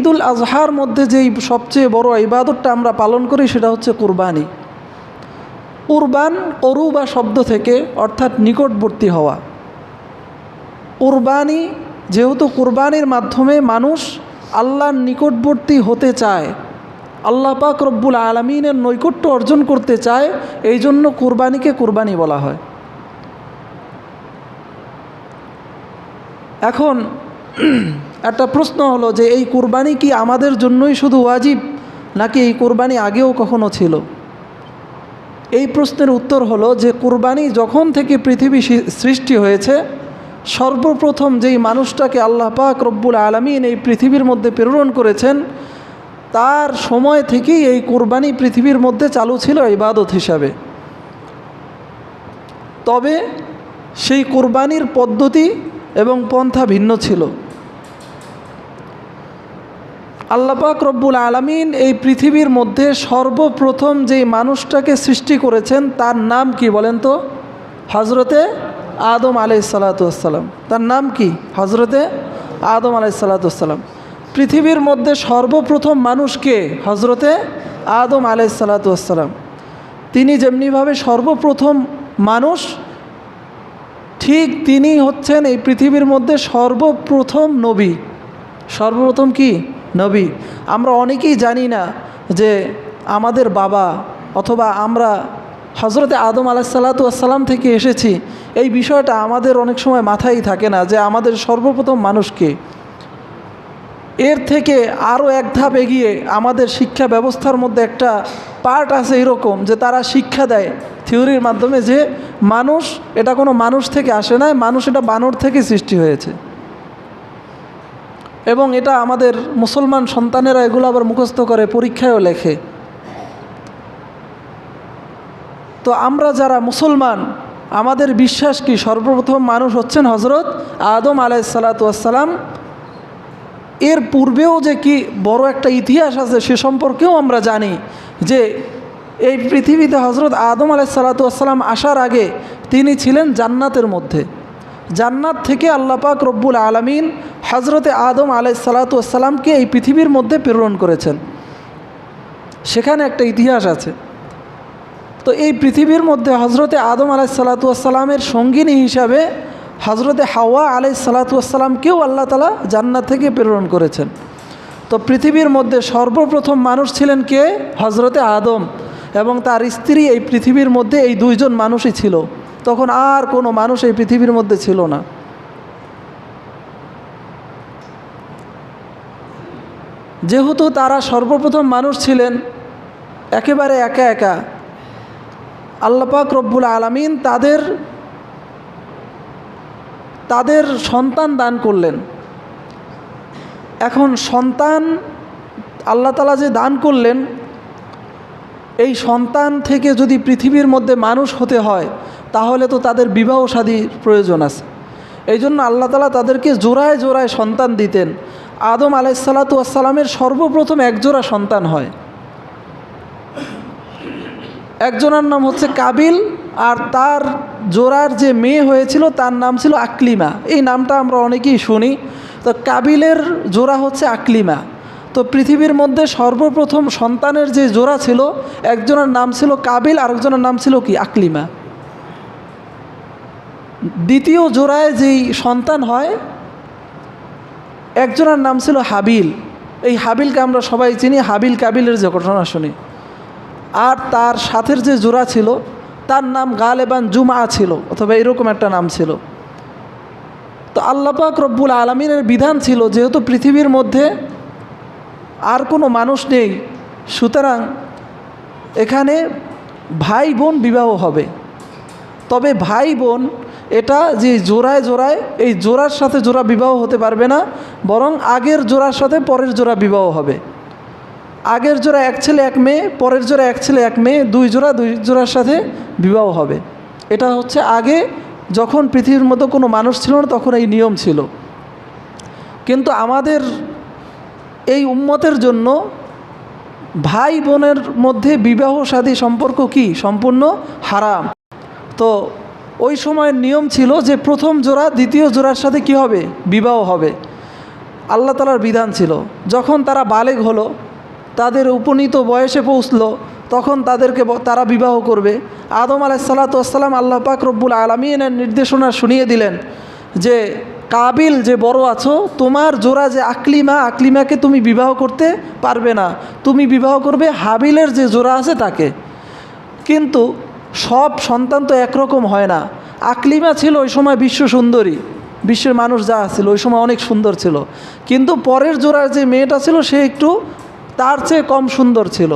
ঈদুল আজহার মধ্যে যেই সবচেয়ে বড় ইবাদতটা আমরা পালন করি সেটা হচ্ছে কুরবানি। কুরবান করুবা শব্দ থেকে, অর্থাৎ নিকটবর্তী হওয়া। কুরবানি যেহেতু কুরবানির মাধ্যমে মানুষ আল্লাহর নিকটবর্তী হতে চায়, আল্লাহ পাক রব্বুল আলামিনের নৈকট্য অর্জন করতে চায়, এই জন্য কুরবানিকে কুরবানি বলা হয়। এখন একটা প্রশ্ন হলো যে এই কুরবানি কি আমাদের জন্যই শুধু ওয়াজিব, নাকি এই কুরবানি আগেও কখনো ছিল? এই প্রশ্নের উত্তর হলো যে কুরবানি যখন থেকে পৃথিবী সৃষ্টি হয়েছে, সর্বপ্রথম যেই মানুষটাকে আল্লাহ পাক রব্বুল আলামিন এই পৃথিবীর মধ্যে প্রেরণ করেছেন, তার সময় থেকেই এই কুরবানি পৃথিবীর মধ্যে চালু ছিল ইবাদত হিসাবে। তবে সেই কুরবানির পদ্ধতি এবং পন্থা ভিন্ন ছিল। আল্লাহ পাক রব্বুল আলামিন এই পৃথিবীর মধ্যে সর্বপ্রথম যেই মানুষটাকে সৃষ্টি করেছেন তার নাম কি বলেন তো? হজরতে আদম আলাইহিসসালাতু ওয়াসসালাম। তার নাম কি? হজরতে আদম আলাইহিসসালাতু ওয়াসসালাম। পৃথিবীর মধ্যে সর্বপ্রথম মানুষকে হজরতে আদম আলাইহিসসালাতু ওয়াসসালাম। তিনি যেমনিভাবে সর্বপ্রথম মানুষ, ঠিক তিনি হচ্ছেন এই পৃথিবীর মধ্যে সর্বপ্রথম নবী। সর্বপ্রথম কি? নবী। আমরা অনেকেই জানি না যে আমাদের বাবা অথবা আমরা হজরতে আদম আলাইহিসসালাতু ওয়াসসালাম থেকে এসেছি, এই বিষয়টা আমাদের অনেক সময় মাথায় থাকে না যে আমাদের সর্বপ্রথম মানুষকে। এর থেকে আরও এক ধাপ এগিয়ে আমাদের শিক্ষা ব্যবস্থার মধ্যে একটা পার্ট আছে এরকম যে তারা শিক্ষা দেয় থিওরির মাধ্যমে যে মানুষ এটা কোনো মানুষ থেকে আসে না, মানুষ এটা বানর থেকে সৃষ্টি হয়েছে। এবং এটা আমাদের মুসলমান সন্তানেরা এগুলো আবার মুখস্থ করে, পরীক্ষায়ও লেখে। তো আমরা যারা মুসলমান, আমাদের বিশ্বাস কি সর্বপ্রথম মানুষ হচ্ছেন হজরত আদম আলাইহিসসালাতু ওয়াসসালাম। এর পূর্বেও যে কি বড় একটা ইতিহাস আছে সে সম্পর্কেও আমরা জানি যে এই পৃথিবীতে হজরত আদম আলাইহিসসালাতু ওয়াসসালাম আসার আগে তিনি ছিলেন জান্নাতের মধ্যে। জান্নাত থেকে আল্লাহ পাক রব্বুল আলামিন হজরতে আদম আলাইহিসসালাতু ওয়াসসালামকে এই পৃথিবীর মধ্যে প্রেরণ করেছেন। সেখানে একটা ইতিহাস আছে। তো এই পৃথিবীর মধ্যে হজরতে আদম আলাইহিসসালাতু ওয়াসসালামের সঙ্গিনী হিসাবে হজরতে হাওয়া আলাইহিসসালাতু ওয়াসসালামকেও আল্লাহ তাআলা জান্নাত থেকে প্রেরণ করেছেন। তো পৃথিবীর মধ্যে সর্বপ্রথম মানুষ ছিলেন কে? হজরতে আদম এবং তার স্ত্রী। এই পৃথিবীর মধ্যে এই দুইজন মানুষই ছিল, তখন আর কোনো মানুষ এই পৃথিবীর মধ্যে ছিল না। যেহেতু তারা সর্বপ্রথম মানুষ ছিলেন, একেবারে একা একা আল্লাহ পাক রব্বুল আলামিন তাদের সন্তান দান করলেন। এখন সন্তান আল্লাহ তাআলা যে দান করলেন, এই সন্তান থেকে যদি পৃথিবীর মধ্যে মানুষ হতে হয় তাহলে তো তাদের বিবাহ শাদীর প্রয়োজন আছে। এই জন্য আল্লাহ তাআলা তাদেরকে জোড়ায় জোড়ায় সন্তান দিতেন। আদম আলাইহিসসালাতু ওয়াসসালামের সর্বপ্রথম একজোড়া সন্তান হয়। একজনের নাম হচ্ছে কাবিল, আর তার জোড়ার যে মেয়ে হয়েছিল তার নাম ছিল আকলিমা। এই নামটা আমরা অনেকেই শুনি। তো কাবিলের জোড়া হচ্ছে আকলিমা। তো পৃথিবীর মধ্যে সর্বপ্রথম সন্তানের যে জোড়া ছিল, একজনের নাম ছিল কাবিল, আরেকজনের নাম ছিল কি? আকলিমা। দ্বিতীয় জোড়ায় যেই সন্তান হয়, একজনের নাম ছিল হাবিল। এই হাবিলকে আমরা সবাই চিনি, হাবিল কাবিলের যে ঘটনা শুনি। আর তার সাথের যে জোড়া ছিল তার নাম গালেবান জুমা ছিল, অথবা এরকম একটা নাম ছিল। তো আল্লাহ পাক রব্বুল আলামিনের বিধান ছিল যেহেতু পৃথিবীর মধ্যে আর কোনো মানুষ নেই, সুতরাং এখানে ভাই বোন বিবাহ হবে। তবে ভাই বোন এটা যে জোড়ায় জোড়ায়, এই জোড়ার সাথে জোড়া বিবাহ হতে পারবে না, বরং আগের জোড়ার সাথে পরের জোড়া বিবাহ হবে। আগের জোড়া এক ছেলে এক মেয়ে, পরের জোড়া এক ছেলে এক মেয়ে, দুই জোড়ার সাথে বিবাহ হবে। এটা হচ্ছে আগে যখন পৃথিবীর মধ্যে কোনো মানুষ ছিল না তখন এই নিয়ম ছিল। কিন্তু আমাদের এই উম্মতের জন্য ভাই বোনের মধ্যে বিবাহ শাদী সম্পর্ক কি? সম্পূর্ণ হারাম। তো ওই সময়ের নিয়ম ছিল যে প্রথম জোড়া দ্বিতীয় জোড়ার সাথে কি হবে? বিবাহ হবে। আল্লাহ তাআলার বিধান ছিল। যখন তারা বালেগ হলো, তাদের উপনীত বয়সে পৌঁছলো, তখন তারা বিবাহ করবে। আদম আলাইহিসসালাতু ওয়াসসালাম আল্লাহ পাক রব্বুল আলামিনের নির্দেশনা শুনিয়ে দিলেন যে কাবিল যে বড় আছো, তোমার জোড়া যে আকলিমাকে তুমি বিবাহ করতে পারবে না, তুমি বিবাহ করবে হাবিলের যে জোড়া আছে তাকে। কিন্তু সব সন্তান তো একরকম হয় না। আকলিমা ছিল ওই সময় বিশ্ব সুন্দরী, বিশ্বের মানুষ যা ছিল ওই সময় অনেক সুন্দর ছিল, কিন্তু পরের জোড়ার যে মেয়েটা ছিল সে একটু তার চেয়ে কম সুন্দর ছিল,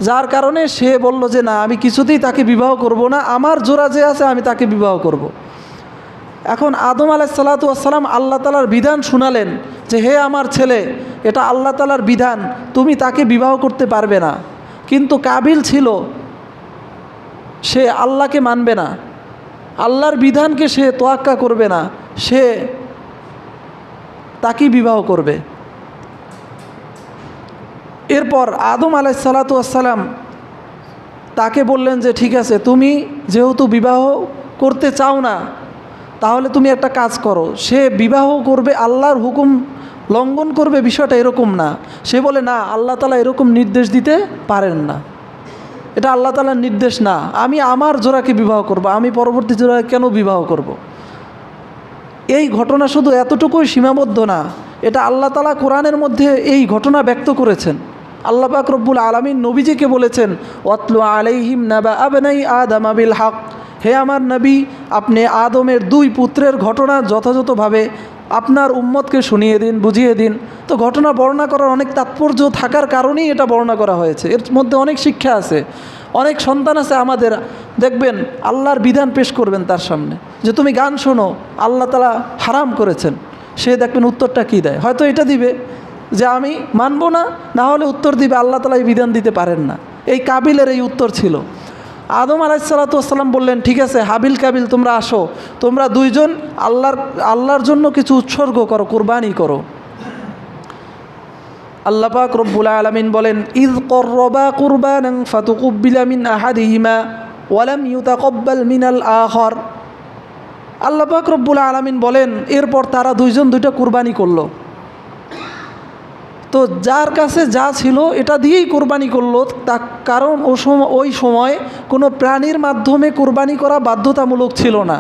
যার কারণে সে বলল যে না, আমি কিছুতেই তাকে বিবাহ করব না, আমার জোড়া যে আছে আমি তাকে বিবাহ করব। এখন আদম আলাইহিসসালাতু ওয়াসসালাম আল্লাহ তাআলার বিধান শুনালেন যে হে আমার ছেলে, এটা আল্লাহ তাআলার বিধান, তুমি তাকে বিবাহ করতে পারবে না। কিন্তু কাবিল ছিল, সে আল্লাহকে মানবে না, আল্লাহর বিধানকে সে তোয়াক্কা করবে না, সে তাকেই বিবাহ করবে। এরপর আদম আলাইহিসসালাতু ওয়াসসালাম তাকে বললেন যে ঠিক আছে, তুমি যেহেতু বিবাহ করতে চাও না, তাহলে তুমি একটা কাজ করো। সে বিবাহ করবে, আল্লাহর হুকুম লঙ্ঘন করবে, বিষয়টা এরকম না। সে বলে না, আল্লাহ তাআলা এরকম নির্দেশ দিতে পারেন না, এটা আল্লাহ তাআলার নির্দেশ না, আমি আমার জোড়াকে বিবাহ করব, আমি পরবর্তী জোড়াকে কেন বিবাহ করব। এই ঘটনা শুধু এতটুকুই সীমাবদ্ধ না, এটা আল্লাহ তাআলা কোরআনের মধ্যে এই ঘটনা ব্যক্ত করেছেন। আল্লাহ পাক রব্বুল আলামিন নবীজিকে বলেছেন, ওয়াতলু আলাইহিম নাবা আবনাই আদম বিল হক, হে আমার নবী, আপনি আদমের দুই পুত্রের ঘটনা যথাযথভাবে আপনার উম্মতকে শুনিয়ে দিন, বুঝিয়ে দিন। তো ঘটনা বর্ণনা করার অনেক তাৎপর্য থাকার কারণেই এটা বর্ণনা করা হয়েছে। এর মধ্যে অনেক শিক্ষা আছে। অনেক সন্তান আছে আমাদের, দেখবেন আল্লাহর বিধান পেশ করবেন তার সামনে যে তুমি গান শোনো, আল্লাহ তাআলা হারাম করেছেন। সে দেখবেন উত্তরটা কী দেয়, হয়তো এটা দিবে যে আমি মানবো না, না হলে উত্তর দিবে আল্লাহ তাআলা এই বিধান দিতে পারেন না। এই কাবিলের এই উত্তর ছিল। আদম আলাইহিসসালাতু ওয়াসসালাম বললেন ঠিক আছে, হাবিল কাবিল তোমরা আসো, তোমরা দুইজন আল্লাহর জন্য কিছু উৎসর্গ করো, কুরবানি করো। আল্লাহ পাক রব্বুল আলামিন বলেন, ইয করবা কুরবানান ফাতুকুব্বিলা মিন আহাদিহিমা ওয়া লাম ইউতাকাব্বাল মিনাল আখার। আল্লাহ পাক রব্বুল আলামিন বলেন, এরপর তারা দুইজন দুইটা কুরবানি করলো। তো যার কাছে যা ছিল এটা দিয়েই কোরবানি করলো, কারণ ওই সময় কোনো প্রাণীর মাধ্যমে কোরবানি করা বাধ্যতামূলক ছিল না।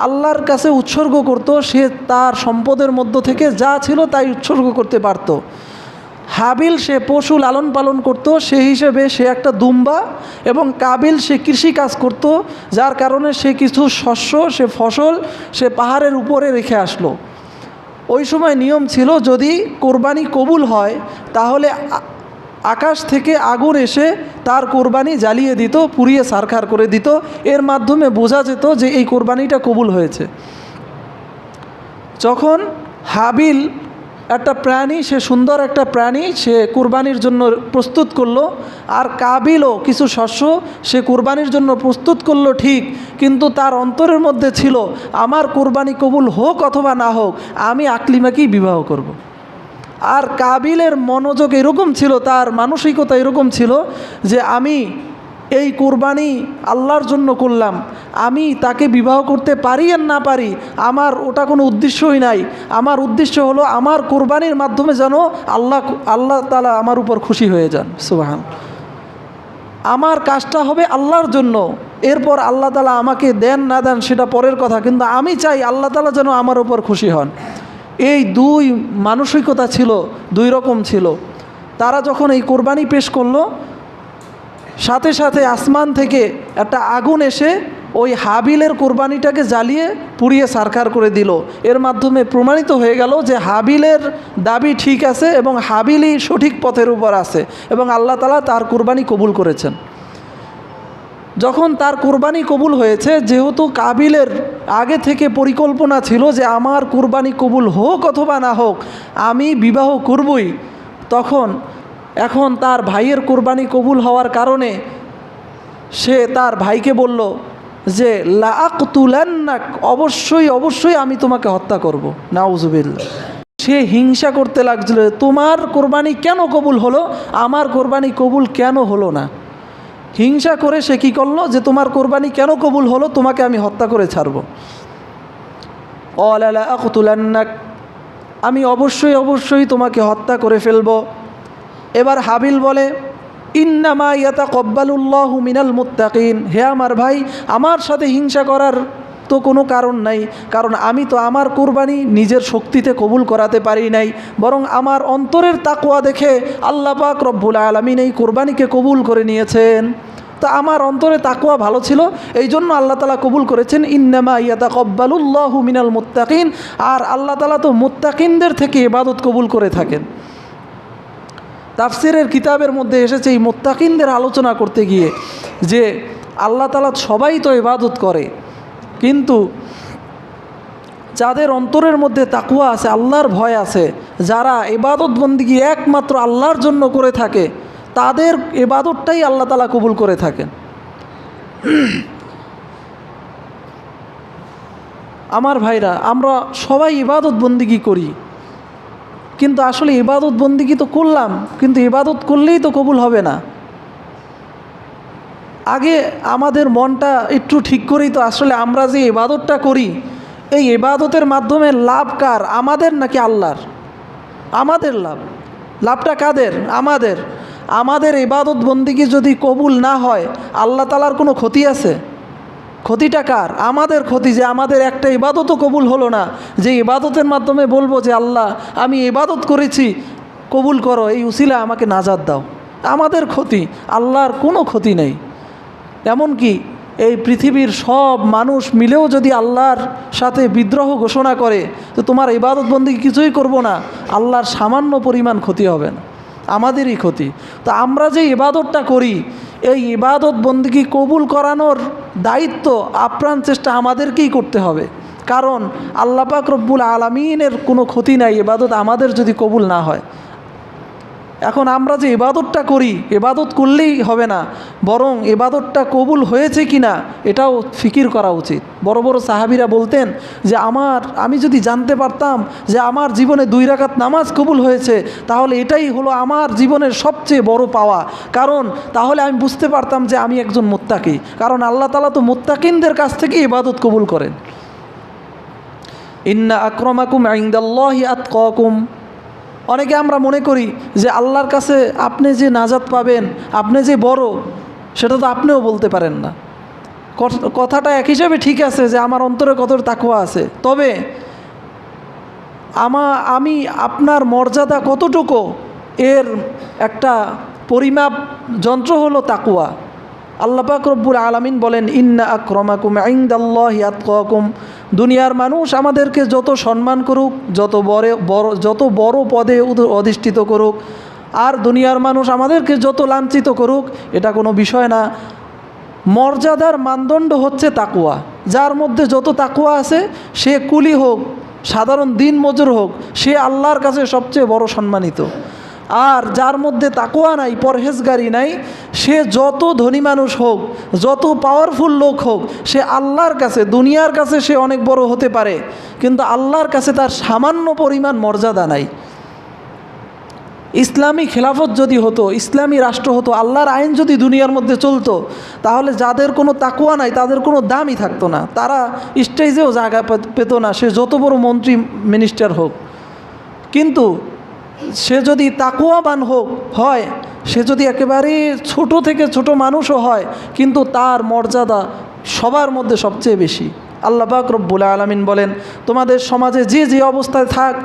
আল্লাহর কাছে উৎসর্গ করত, সে তার সম্পদের মধ্য থেকে যা ছিল তাই উৎসর্গ করতে পারত। হাবিল সে পশু লালন পালন করত, সেই হিসেবে সে একটা দুম্বা, এবং কাবিল সে কৃষি কাজ করত, যার কারণে সে কিছু শস্য, সে ফসল সে পাহাড়ের উপরে রেখে আসলো। ওই সময় নিয়ম ছিল, যদি কোরবানি কবুল হয় তাহলে আকাশ থেকে আগুন এসে তার কোরবানি জ্বালিয়ে দিত, পুড়িয়ে ছারখার করে দিত। এর মাধ্যমে বোঝা যেত যে এই কোরবানিটা কবুল হয়েছে। যখন হাবিল একটা প্রাণী, সে সুন্দর একটা প্রাণী সে কুরবানির জন্য প্রস্তুত করলো, আর কাবিলও কিছু শস্য সে কুরবানির জন্য প্রস্তুত করলো ঠিক, কিন্তু তার অন্তরের মধ্যে ছিল আমার কুরবানি কবুল হোক অথবা না হোক, আমি আকলিমাকেই বিবাহ করব। আর কাবিলের মনোযোগ এরকম ছিল, তার মানসিকতা এরকম ছিল যে আমি এই কুরবানি আল্লাহর জন্য করলাম, আমি তাকে বিবাহ করতে পারি আর না পারি আমার ওটা কোনো উদ্দেশ্যই নাই। আমার উদ্দেশ্য হলো আমার কুরবানির মাধ্যমে যেন আল্লাহ তাআলা আমার উপর খুশি হয়ে যান। সুবহান, আমার কাজটা হবে আল্লাহর জন্য, এরপর আল্লাহ তাআলা আমাকে দেন না দেন সেটা পরের কথা, কিন্তু আমি চাই আল্লাহ তাআলা যেন আমার উপর খুশি হন। এই দুই মানসিকতা ছিল, দুই রকম ছিল। তারা যখন এই কোরবানি পেশ করলো, সাথে সাথে আসমান থেকে একটা আগুন এসে ওই হাবিলের কোরবানিটাকে জ্বালিয়ে পুড়িয়ে ছারখার করে দিল। এর মাধ্যমে প্রমাণিত হয়ে গেল যে হাবিলের দাবি ঠিক আছে এবং হাবিলই সঠিক পথের উপর আছে, এবং আল্লাহ তাআলা তার কোরবানি কবুল করেছেন। যখন তার কোরবানি কবুল হয়েছে, যেহেতু কাবিলের আগে থেকে পরিকল্পনা ছিল যে আমার কোরবানি কবুল হোক অথবা না হোক আমি বিবাহ করবই, এখন তার ভাইয়ের কোরবানি কবুল হওয়ার কারণে সে তার ভাইকে বলল যে লাআকতুলান্নাক, অবশ্যই আমি তোমাকে হত্যা করব। নাউজুবিল্লাহ। সে হিংসা করতে লাগছিল, তোমার কোরবানি কেন কবুল হলো, আমার কোরবানি কবুল কেন হলো না। হিংসা করে সে কী করলো যে তোমার কোরবানি কেন কবুল হলো, তোমাকে আমি হত্যা করে ছাড়ব। ক্বালা লাআকতুলান্নাক, আমি অবশ্যই তোমাকে হত্যা করে ফেলব। এবার হাবিল বলে, ইন্নামা ইয়াতাকাব্বালুল্লাহু মিনাল মুত্তাকিন, হে আমার ভাই, আমার সাথে হিংসা করার তো কোনো কারণ নাই, কারণ আমি তো আমার কুরবানি নিজের শক্তিতে কবুল করাতে পারি নাই, বরং আমার অন্তরের তাকওয়া দেখে আল্লাহ পাক রব্বুল আলামিন এই কুরবানিকে কবুল করে নিয়েছেন। তো আমার অন্তরে তাকওয়া ভালো ছিল, এই জন্য আল্লাহ তাআলা কবুল করেছেন। ইন্নামা ইয়াতাকাব্বালুল্লাহু মিনাল মুত্তাকিন, আর আল্লাহ তাআলা তো মুত্তাকিনদের থেকে ইবাদত কবুল করে থাকেন। তাফসিরের কিতাবের মধ্যে এসেছে এই মুত্তাকিনদের আলোচনা করতে গিয়ে যে আল্লাহ তাআলা সবাই তো ইবাদত করে, কিন্তু যাদের অন্তরের মধ্যে তাকওয়া আছে, আল্লাহর ভয় আছে, যারা ইবাদত বন্দেগী একমাত্র আল্লাহর জন্য করে থাকে, তাদের ইবাদতটাই আল্লাহ তাআলা কবুল করে থাকেন। আমার ভাইরা, আমরা সবাই ইবাদত বন্দেগী করি, কিন্তু আসলে ইবাদত বন্দেগী তো করলাম, কিন্তু ইবাদত করলেই তো কবুল হবে না। আগে আমাদের মনটা একটু ঠিক করেই তো আসলে আমরা যে ইবাদতটা করি, এই ইবাদতের মাধ্যমে লাভ কার, আমাদের নাকি আল্লাহর? আমাদের লাভটা কাদের? আমাদের ইবাদত বন্দেগী যদি কবুল না হয়, আল্লাহ তাআলার কোনো ক্ষতি আছে? ক্ষতিটা কার? আমাদের ক্ষতি, যে আমাদের একটা ইবাদতও কবুল হলো না, যে ইবাদতের মাধ্যমে বলবো যে আল্লাহ আমি ইবাদত করেছি, কবুল করো, এই উসিলা আমাকে নাজাত দাও। আমাদের ক্ষতি, আল্লাহর কোনো ক্ষতি নেই। এমনকি এই পৃথিবীর সব মানুষ মিলেও যদি আল্লাহর সাথে বিদ্রোহ ঘোষণা করে তো তোমার ইবাদত বন্দেগী কিছুই করব না, আল্লাহর সামান্য পরিমাণ ক্ষতি হবে না, আমাদেরই ক্ষতি। তো আমরা যে ইবাদতটা করি, এই ইবাদত বন্দেগী কবুল করানোর দায়িত্ব, আপ্রাণ চেষ্টা আমাদেরকেই করতে হবে, কারণ আল্লাহ পাক রব্বুল আলামিনের কোনো ক্ষতি নাই ইবাদত আমাদের যদি কবুল না হয়। এখন আমরা যে ইবাদতটা করি, ইবাদত করলেই হবে না, বরং ইবাদতটা কবুল হয়েছে কি না এটাও ফিকির করা উচিত। বড় বড় সাহাবীরা বলতেন যে আমি যদি জানতে পারতাম যে আমার জীবনে 2 রাকাত নামাজ কবুল হয়েছে, তাহলে এটাই হলো আমার জীবনের সবচেয়ে বড় পাওয়া, কারণ তাহলে আমি বুঝতে পারতাম যে আমি একজন মুত্তাকি, কারণ আল্লাহ তাআলা তো মুত্তাকিনদের কাছ থেকে ইবাদত কবুল করেন। ইন্না আকরামাকুম ইনদাল্লাহি আতকাকুম। অনেকে আমরা মনে করি যে আল্লাহর কাছে আপনি যে নাজাত পাবেন, আপনি যে বড়, সেটা তো আপনিও বলতে পারেন না। কথাটা এক হিসাবে ঠিক আছে যে আমার অন্তরে কত তাকওয়া আছে, তবে আমি আপনার মর্যাদা কতটুকু এর একটা পরিমাপ যন্ত্র হলো তাকওয়া। আল্লাহ পাক রব্বুল আলামিন বলেন, ইন্না আকরামাকুম ইনদাল্লাহি আতকাকুম। দুনিয়ার মানুষ আমাদেরকে যত সম্মান করুক, যত বড় পদে অধিষ্ঠিত করুক, আর দুনিয়ার মানুষ আমাদেরকে যত লাঞ্ছিত করুক, এটা কোনো বিষয় না। মর্যাদার মানদণ্ড হচ্ছে তাকওয়া। যার মধ্যে যত তাকওয়া আছে, সে কুলি হোক, সাধারণ দিন মজুর হোক, সে আল্লাহর কাছে সবচেয়ে বড় সম্মানিত। আর যার মধ্যে তাকওয়া নাই, পরহেজগারি নাই, সে যত ধনী মানুষ হোক, যত পাওয়ারফুল লোক হোক, সে আল্লাহর কাছে, দুনিয়ার কাছে সে অনেক বড় হতে পারে, কিন্তু আল্লাহর কাছে তার সামান্য পরিমাণ মর্যাদা নাই। ইসলামী খেলাফত যদি হতো, ইসলামী রাষ্ট্র হতো, আল্লাহর আইন যদি দুনিয়ার মধ্যে চলতো, তাহলে যাদের কোনো তাকওয়া নাই তাদের কোনো দামই থাকতো না, তারা স্টেজেও জায়গা পেত না, সে যত বড় মন্ত্রী মিনিস্টার হোক। কিন্তু সে যদি তাকওয়াবান হয়, সে যদি একেবারে ছোট থেকে ছোট মানুষও হয়, কিন্তু তার মর্যাদা সবার মধ্যে সবচেয়ে বেশি। আল্লাহ পাক রব্বুল আলামিন বলেন, তোমাদের সমাজে যে অবস্থায় থাক,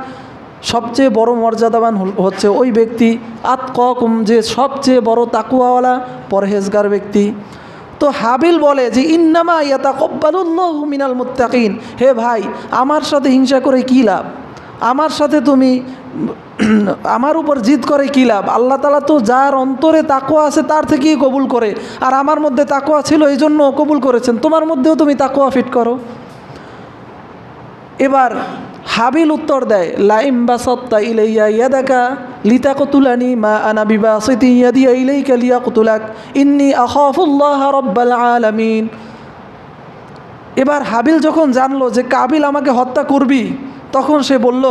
সবচেয়ে বড় মর্যাদাবান হচ্ছে ওই ব্যক্তি, আতকাকুম, যে সবচেয়ে বড় তাকওয়াওয়ালা পরহেজগার ব্যক্তি। তো হাবিল বলে যে ইন্নামা ইয়াতাকাব্বালুল্লাহু মিনাল মুত্তাকিন। হে ভাই, আমার সাথে হিংসা করে কী লাভ? আমার সাথে তুমি আমার উপর জিদ করে কী লাভ? আল্লাহ তাআলা তো যার অন্তরে তাকওয়া আছে তার থেকেই কবুল করে, আর আমার মধ্যে তাকওয়া ছিল এই জন্য কবুল করেছেন, তোমার মধ্যেও তুমি তাকওয়া ফিট করো। এবার হাবিল উত্তর দেয়, লাইম বাসাত্তা ইলাইয়া ইয়াদাকা লিতাকতুলানি মা আনা বিবাসিতি ইয়াদিয়া ইলাইকা লিয়াকতুলাক ইন্নী আখাফুল্লাহ রাব্বাল আলামিন। এবার হাবিল যখন জানলো যে কাবিল আমাকে হত্যা করবি, তখন সে বলল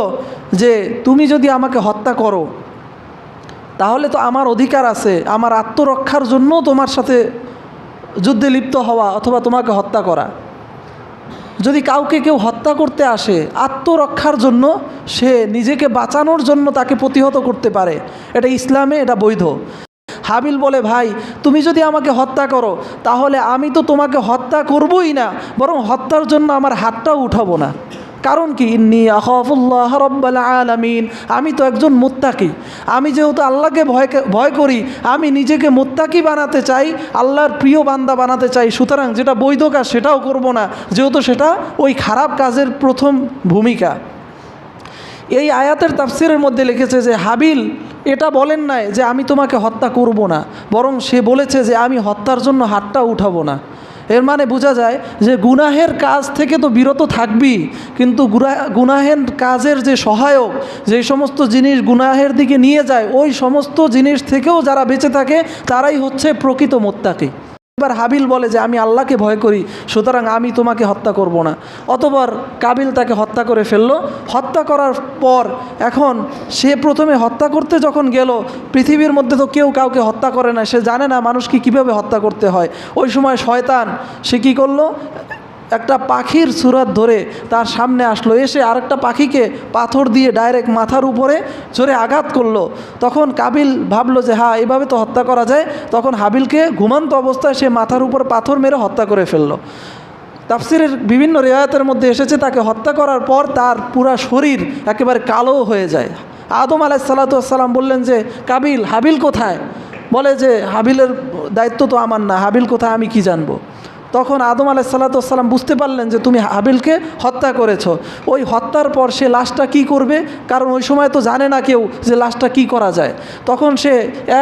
যে তুমি যদি আমাকে হত্যা করো, তাহলে তো আমার অধিকার আছে আমার আত্মরক্ষার জন্য তোমার সাথে যুদ্ধে লিপ্ত হওয়া অথবা তোমাকে হত্যা করা। যদি কাউকে কেউ হত্যা করতে আসে আত্মরক্ষার জন্য, সে নিজেকে বাঁচানোর জন্য তাকে প্রতিহত করতে পারে, এটা ইসলামে এটা বৈধ। হাবিল বলে, ভাই তুমি যদি আমাকে হত্যা করো তাহলে আমি তো তোমাকে হত্যা করবই না, বরং হত্যার জন্য আমার হাতটাও উঠাবো না। কারণ কি? ইন্নী আখাফুল্লাহ রাব্বাল আলামিন, আমি তো একজন মুত্তাকি। আমি যেহেতু আল্লাহকে ভয় করি, আমি নিজেকে মুত্তাকি বানাতে চাই, আল্লাহর প্রিয় বান্দা বানাতে চাই। সুতরাং যেটা বৈধ কাজ সেটাও করব না, যেহেতু সেটা ওই খারাপ কাজের প্রথম ভূমিকা। এই আয়াতের তাফসিরের মধ্যে লিখেছে যে হাবিল এটা বলেন নাই যে আমি তোমাকে হত্যা করব না, বরং সে বলেছে যে আমি হত্যার জন্য হাতটা উঠাবো না। এর মানে বোঝা যায় যে গুনাহের কাজ থেকে তো বিরত থাকবি, কিন্তু গুনাহের কাজের যে সহায়ক, যে সমস্ত জিনিস গুনাহের দিকে নিয়ে যায়, ওই সমস্ত জিনিস থেকেও যারা বেঁচে থাকে তারাই হচ্ছে প্রকৃত মুত্তাকি। এবার হাবিল বলে যে আমি আল্লাহকে ভয় করি, সুতরাং আমি তোমাকে হত্যা করব না। অতঃপর কাবিল তাকে হত্যা করে ফেললো। হত্যা করার পর এখন সে প্রথমে হত্যা করতে যখন গেল, পৃথিবীর মধ্যে তো কেউ কাউকে হত্যা করে না, সে জানে না মানুষকে কীভাবে হত্যা করতে হয়। ওই সময় শয়তান সে কী করলো, একটা পাখির সুরাত ধরে তার সামনে আসলো, এসে আরেকটা পাখিকে পাথর দিয়ে ডাইরেক্ট মাথার উপরে জোরে আঘাত করলো। তখন কাবিল ভাবলো যে হ্যাঁ, এভাবে তো হত্যা করা যায়। তখন হাবিলকে ঘুমন্ত অবস্থায় সে মাথার উপর পাথর মেরে হত্যা করে ফেললো। তাফসিরের বিভিন্ন রিওয়ায়াতের মধ্যে এসেছে তাকে হত্যা করার পর তার পুরা শরীর একেবারে কালো হয়ে যায়। আদম আলাইহিসসালাম বললেন যে কাবিল, হাবিল কোথায়? বলে যে হাবিলের দায়িত্ব তো আমার না, হাবিল কোথায় আমি কি জানবো। তখন আদম আলাইহিসসালাম বুঝতে পারলেন যে তুমি হাবিলকে হত্যা করেছো। ওই হত্যার পর সে লাশটা কি করবে, কারণ ওই সময় তো জানে না কেউ যে লাশটা কি করা যায়। তখন সে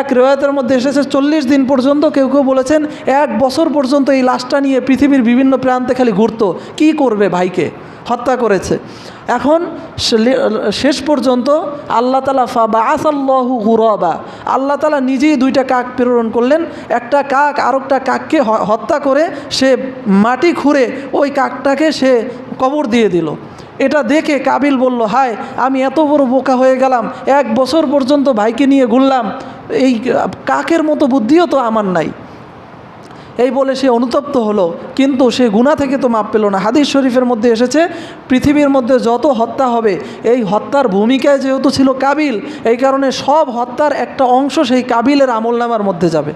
এক রিওয়ায়াতের মধ্যে এসেছে 40 দিন পর্যন্ত, কেউ কেউ বলেছেন 1 বছর পর্যন্ত এই লাশটা নিয়ে পৃথিবীর বিভিন্ন প্রান্তে খালি ঘুরতো, কি করবে, ভাইকে হত্যা করেছে। এখন শেষ পর্যন্ত আল্লাহ তাআলা ফাবাআসাল্লাহু গুরাবা, আল্লাহ তাআলা নিজেই 2টা কাক প্রেরণ করলেন। একটা কাক আরেকটা কাককে হত্যা করে সে মাটি খুঁড়ে ওই কাকটাকে সে কবর দিয়ে দিল। এটা দেখে কাবিল বলল, হায় আমি এত বড় বোকা হয়ে গেলাম, 1 বছর পর্যন্ত ভাইকে নিয়ে ঘুরলাম, এই কাকের মতো বুদ্ধিও তো আমার নাই। এই বলে সে অনুতপ্ত হলো, কিন্তু সে গুনাহ থেকে তো মাপ পেল না। হাদিস শরীফের মধ্যে এসেছে পৃথিবীর মধ্যে যত হত্যা হবে, এই হত্যার ভূমিকায় যেহেতু ছিল কাবিল, এই কারণে সব হত্যার একটা অংশ সেই কাবিলের আমলনামার মধ্যে যাবে।